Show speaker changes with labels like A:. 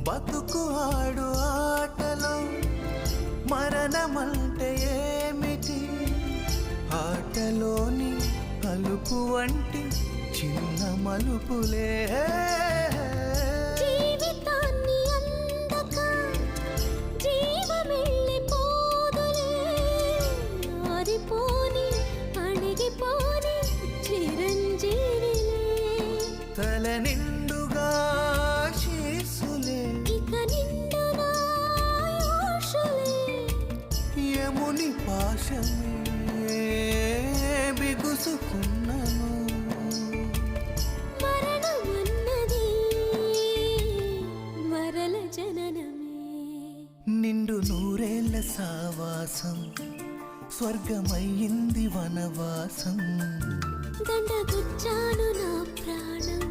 A: బతుకు ఆడు ఆటలో మరణమంటే ఏమిటి? ఆటలోని అలుపు వంటి చిన్న మలుపులే
B: జీవితాన్ని అందక జీవమెళ్ళిపోదులే, ఆరిపోని అణిగిపోని చిరంజీవిలే.
A: తల నిండుగా శీసులే,
B: ఇక నిండునా ఆశలే.
A: యముని పాశమే బిగుసుకున్నను.
B: మరణమన్నది మరల జననమే.
A: నిండు నూరేళ్ల సావాసం స్వర్గమయ్యింది వనవాసం.
B: దండగుచ్చాను నా ప్రాణం